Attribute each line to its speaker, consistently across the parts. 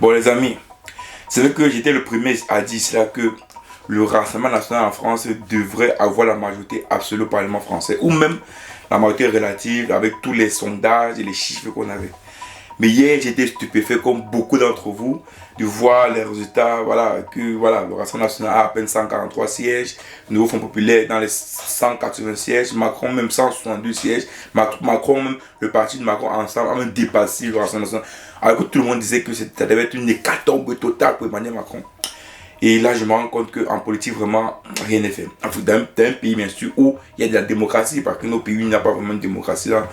Speaker 1: Bon les amis, c'est vrai que j'étais le premier à dire cela que le Rassemblement national en France devrait avoir la majorité absolue au Parlement français, ou même la majorité relative avec tous les sondages et les chiffres qu'on avait. Mais hier, j'étais stupéfait, comme beaucoup d'entre vous, de voir les résultats, voilà, que voilà, le Rassemblement national a à peine 143 sièges, le Nouveau Front populaire dans les 180 sièges, Macron même 162 sièges, Macron même, le parti de Macron ensemble a même dépassé le Rassemblement national. Alors que tout le monde disait que ça devait être une hécatombe totale pour Emmanuel Macron. Et là, je me rends compte qu'en politique, vraiment, rien n'est fait. Dans un pays, bien sûr, où il y a de la démocratie, parce que nos pays, il n'y a pas vraiment de démocratie là.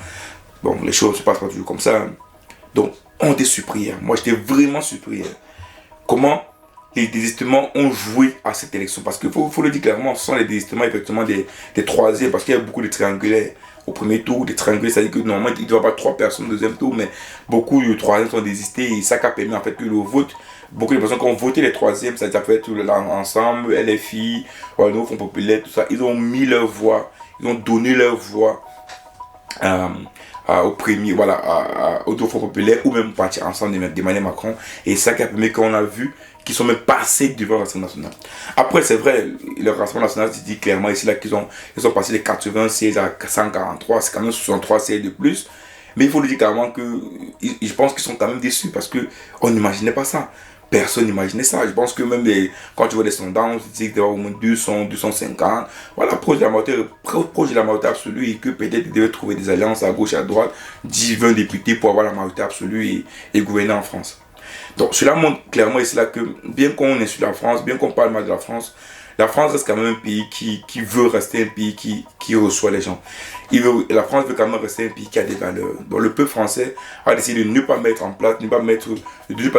Speaker 1: Bon, les choses ne se passent pas toujours comme ça. Donc, on était surpris. Hein. Moi, j'étais vraiment surpris. Hein. Comment les désistements ont joué à cette élection. Parce qu'il faut le dire clairement, ce sont les désistements effectivement des troisièmes, parce qu'il y a beaucoup de triangulaires au premier tour. Des triangulaires, c'est-à-dire que normalement, il ne doit y avoir 3 personnes au deuxième tour, mais beaucoup de troisièmes sont désistés et ça a permis en fait que le vote, beaucoup de personnes qui ont voté les troisièmes, ça a fait tout ensemble, LFI, le Nouveau Front populaire, tout ça, ils ont mis leur voix, ils ont donné leur voix au premier, voilà, au Dauphin populaire ou même partir ensemble d'Emmanuel Macron. Et ça qui a permis qu'on a vu qu'ils sont même passés devant le Rassemblement national. Après, c'est vrai, le Rassemblement national se dit clairement ici là qu'ils ont passé les 80 sièges à 143, c'est quand même 63 sièges de plus. Mais il faut le dire clairement que je pense qu'ils sont quand même déçus parce qu'on n'imaginait pas ça. Personne n'imaginait ça. Je pense que même quand tu vois les sondages, on se dit qu'il y a au moins 200, 250. Voilà, proche de la majorité absolue et que peut-être ils devaient trouver des alliances à gauche et à droite, 10, 20 députés pour avoir la majorité absolue et gouverner en France. Donc cela montre clairement ici là que bien qu'on insulte la France, bien qu'on parle mal de la France reste quand même un pays qui veut rester un pays qui reçoit les gens. La France veut quand même rester un pays qui a des valeurs. Donc le peuple français a décidé de ne pas mettre en place, ne pas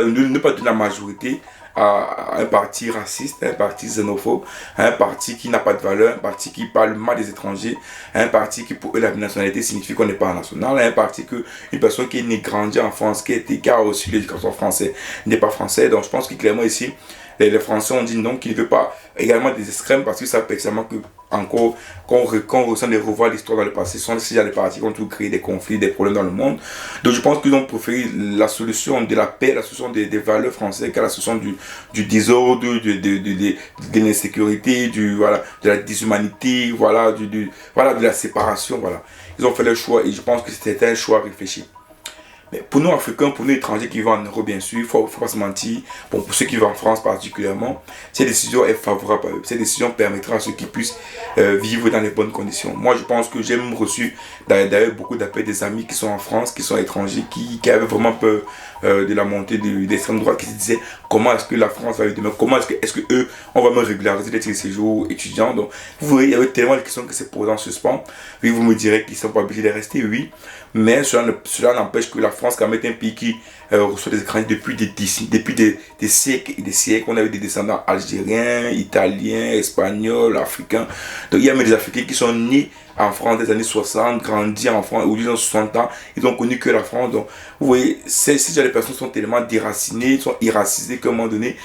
Speaker 1: donner la majorité à un parti raciste, à un parti xénophobe, à un parti qui n'a pas de valeur, un parti qui parle mal des étrangers, à un parti qui pour eux la nationalité signifie qu'on n'est pas national, à un parti que une personne qui est née grandie en France, qui a reçu l'éducation française, n'est pas français. Donc je pense que clairement ici, les Français ont dit non, qu'ils ne veulent pas également des extrêmes parce qu'ils savent pertinemment que encore quand on ressent de revoir l'histoire dans le passé, ce sont déjà les partis qui ont tout créé des conflits, des problèmes dans le monde. Donc je pense qu'ils ont préféré la solution de la paix, la solution des valeurs françaises qu'à la solution du désordre, de l'insécurité, voilà, de la déshumanité, voilà, voilà, de la séparation. Voilà. Ils ont fait le choix et je pense que c'était un choix réfléchi. Mais pour nous Africains, pour nous étrangers qui vivent en Europe, bien sûr, il ne faut pas se mentir. Bon, pour ceux qui vivent en France particulièrement, cette décision est favorable à eux. Cette décision permettra à ceux qui puissent vivre dans les bonnes conditions. Moi, je pense que j'ai même reçu d'ailleurs beaucoup d'appels des amis qui sont en France, qui sont étrangers, qui avaient vraiment peur de la montée de l'extrême droite, qui se disaient comment est-ce que la France va aller demain, comment est-ce que eux, on va me régulariser les séjours étudiants. Donc, vous voyez, il y avait tellement de questions qui se posent en suspens. Oui, vous me direz qu'ils ne sont pas obligés de rester, oui. Mais cela n'empêche que la France, quand même, est un pays qui reçoit des étrangers depuis des siècles et des siècles. On a eu des descendants algériens, italiens, espagnols, africains. Donc il y a même des Africains qui sont nés en France des années 60, grandis en France, ou disons 60 ans, ils ont connu que la France. Donc vous voyez, ces gens de personnes sont tellement déracinées, sont irracisées qu'à un moment donné,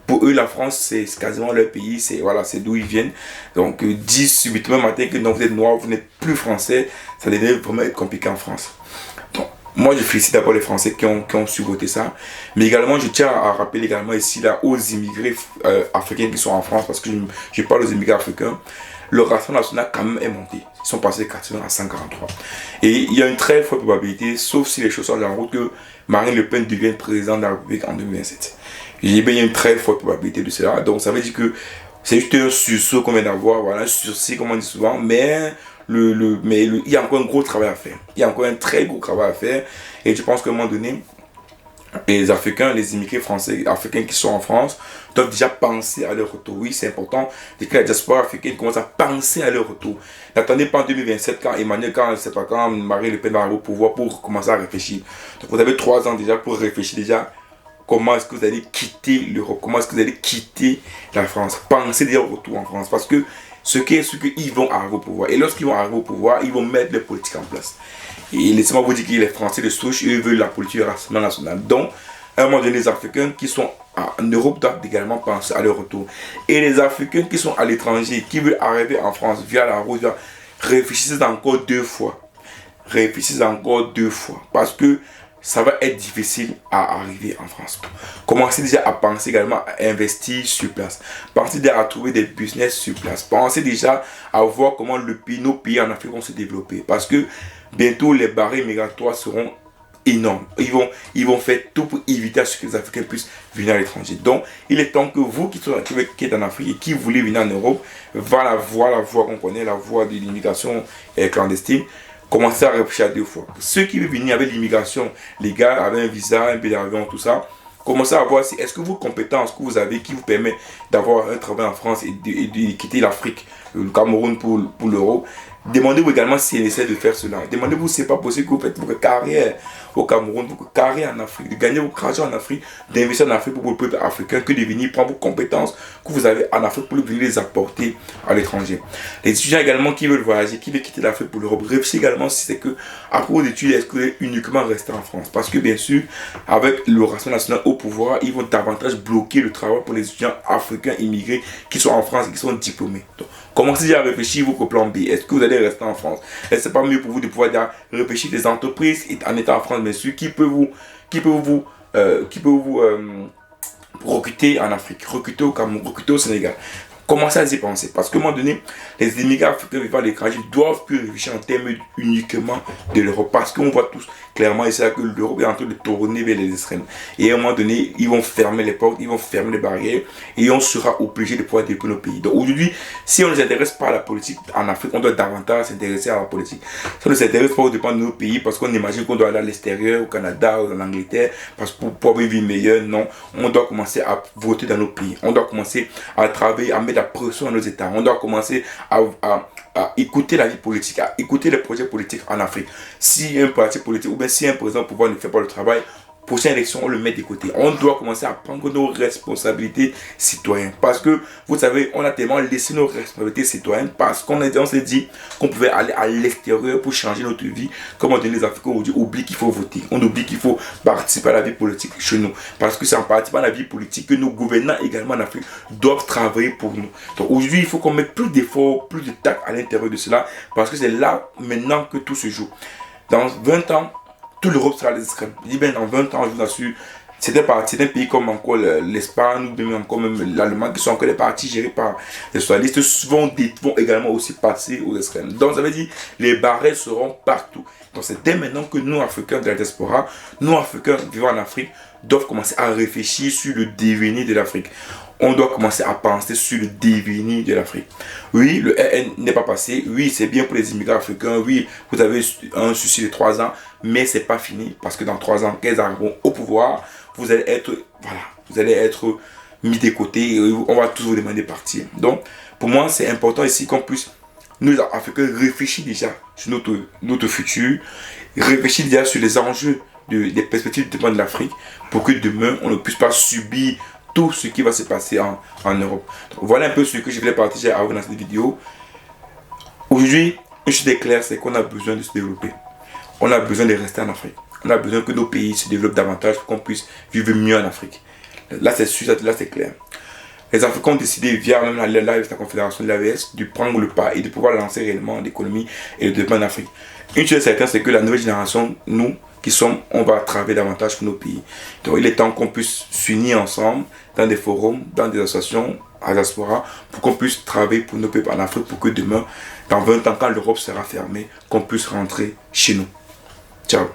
Speaker 1: pour eux, la France, c'est quasiment leur pays, c'est voilà, c'est d'où ils viennent. Donc, 10 subitement matin que non, vous êtes noir, vous n'êtes plus français, ça devait vraiment être compliqué en France. Donc, moi, je félicite d'abord les Français qui ont su voter ça. Mais également, je tiens à rappeler également ici, là, aux immigrés africains qui sont en France, parce que je parle aux immigrés africains. Le Rassemblement national, quand même, est monté. Ils sont passés de 80 à 143. Et il y a une très forte probabilité, sauf si les choses sont en route, que Marine Le Pen devienne présidente de la République en 2027. Il y a une très forte probabilité de cela. Donc ça veut dire que c'est juste un sursaut qu'on vient d'avoir, voilà, un sursis comme on dit souvent, mais il y a encore un gros travail à faire. Il y a encore un très gros travail à faire. Et je pense qu'à un moment donné, les Africains, les immigrés français, africains qui sont en France, doivent déjà penser à leur retour. Oui, c'est important que la diaspora africaine commence à penser à leur retour. N'attendez pas en 2027 quand Marine Le Pen va arriver au pouvoir pour commencer à réfléchir. Donc vous avez 3 ans déjà pour réfléchir déjà. Comment est-ce que vous allez quitter l'Europe? Comment est-ce que vous allez quitter la France? Pensez déjà au retour en France. Parce que ce qu'ils vont arriver au pouvoir. Et lorsqu'ils vont arriver au pouvoir, ils vont mettre leur politique en place. Et laissez-moi vous dire que les Français de souche, eux veulent la politique du Rassemblement national. Donc, à un moment donné, les Africains qui sont en Europe doivent également penser à leur retour. Et les Africains qui sont à l'étranger, qui veulent arriver en France via la route, réfléchissez encore 2 fois. Réfléchissez encore 2 fois. Parce que ça va être difficile à arriver en France. Commencez déjà à penser également à investir sur place. Pensez déjà à trouver des business sur place. Pensez déjà à voir comment nos pays en Afrique vont se développer. Parce que bientôt, les barrières migratoires seront énormes. Ils vont faire tout pour éviter à ce que les Africains puissent venir à l'étranger. Donc, il est temps que vous qui êtes en Afrique et qui voulez venir en Europe, la voie qu'on connaît, la voie de l'immigration clandestine, commencez à réfléchir à 2 fois. Ceux qui veulent venir avec l'immigration légale, avec un visa, un billet d'avion, tout ça, commencez à voir si est-ce que vos compétences que vous avez qui vous permettent d'avoir un travail en France et de quitter l'Afrique, le Cameroun pour l'Europe. Demandez-vous également si c'est nécessaire de faire cela. Demandez-vous si c'est pas possible que vous faites votre carrière au Cameroun, votre carrière en Afrique, de gagner votre argent en Afrique, d'investir en Afrique pour le peuple africain, que de venir prendre vos compétences que vous avez en Afrique pour venir les apporter à l'étranger. Les étudiants également qui veulent voyager, qui veulent quitter l'Afrique pour l'Europe, réfléchissez également si c'est que après vos études, est-ce que vous voulez uniquement rester en France? Parce que bien sûr, avec le Rassemblement national au pouvoir, ils vont davantage bloquer le travail pour les étudiants africains immigrés qui sont en France et qui sont diplômés. Donc, commencez déjà à réfléchir au plan B. Est-ce que vous allez rester en France? Est-ce que c'est pas mieux pour vous de pouvoir réfléchir des entreprises en étant en France, bien sûr, qui peut vous recruter en Afrique, recruter au Cameroun, recruter au Sénégal. Commencez à y penser. Parce qu'à un moment donné, les immigrants africains vivant à l'étranger doivent plus réfléchir en termes uniquement de l'Europe. Parce qu'on voit tous clairement ici que l'Europe est en train de tourner vers les extrêmes. Et à un moment donné, ils vont fermer les portes, ils vont fermer les barrières et on sera obligé de pouvoir développer nos pays. Donc aujourd'hui, si on ne s'intéresse pas à la politique en Afrique, on doit davantage s'intéresser à la politique. Si on ne s'intéresse pas au dépend de nos pays, parce qu'on imagine qu'on doit aller à l'extérieur, au Canada, ou en Angleterre, parce que pour avoir une vie meilleure, non. On doit commencer à voter dans nos pays. On doit commencer à travailler, à mettre la pression dans nos États. On doit commencer à écouter la vie politique, à écouter les projets politiques en Afrique. Si un parti politique ou bien si un président au pouvoir ne fait pas le travail, prochaine élection, on le met de côté. On doit commencer à prendre nos responsabilités citoyennes. Parce que, vous savez, on a tellement laissé nos responsabilités citoyennes parce qu'on s'est dit qu'on pouvait aller à l'extérieur pour changer notre vie. Comme on dit, les Africains aujourd'hui oublient qu'il faut voter. On oublie qu'il faut participer à la vie politique chez nous. Parce que c'est en participant à la vie politique que nos gouvernants également en Afrique doivent travailler pour nous. Donc aujourd'hui, il faut qu'on mette plus d'efforts, plus de tact à l'intérieur de cela. Parce que c'est là maintenant que tout se joue. Dans 20 ans, toute l'Europe sera les extrêmes. Je dis bien dans 20 ans, je vous assure, certains pays comme encore l'Espagne ou bien encore même l'Allemagne qui sont encore des partis gérés par les socialistes vont également aussi passer aux extrêmes. Donc ça veut dire les barrières seront partout. Donc c'est dès maintenant que nous, Africains de la diaspora, nous, Africains vivant en Afrique, doivent commencer à réfléchir sur le devenir de l'Afrique. On doit commencer à penser sur le devenir de l'Afrique. Oui, le RN n'est pas passé. Oui, c'est bien pour les immigrants africains. Oui, vous avez un souci de 3 ans, mais c'est pas fini parce que dans 3 ans, quand ils arriveront au pouvoir, vous allez être mis de côté et on va tous vous demander de partir. Donc, pour moi, c'est important ici qu'on puisse, nous, Africains, réfléchir déjà sur notre futur, réfléchir déjà sur les enjeux des perspectives de développement de l'Afrique pour que demain, on ne puisse pas subir tout ce qui va se passer en Europe. Donc, voilà un peu ce que je voulais partager avec vous dans cette vidéo. Aujourd'hui, une chose est claire, c'est qu'on a besoin de se développer. On a besoin de rester en Afrique. On a besoin que nos pays se développent davantage pour qu'on puisse vivre mieux en Afrique. Là, c'est sûr, là, c'est clair. Les Africains ont décidé, via même la confédération de l'AES, de prendre le pas et de pouvoir lancer réellement l'économie et le développement en Afrique. Une chose est certaine, c'est que la nouvelle génération, nous, on va travailler davantage pour nos pays. Donc il est temps qu'on puisse s'unir ensemble dans des forums, dans des associations à la diaspora, pour qu'on puisse travailler pour nos peuples en Afrique, pour que demain, dans 20 ans, quand l'Europe sera fermée, qu'on puisse rentrer chez nous. Ciao.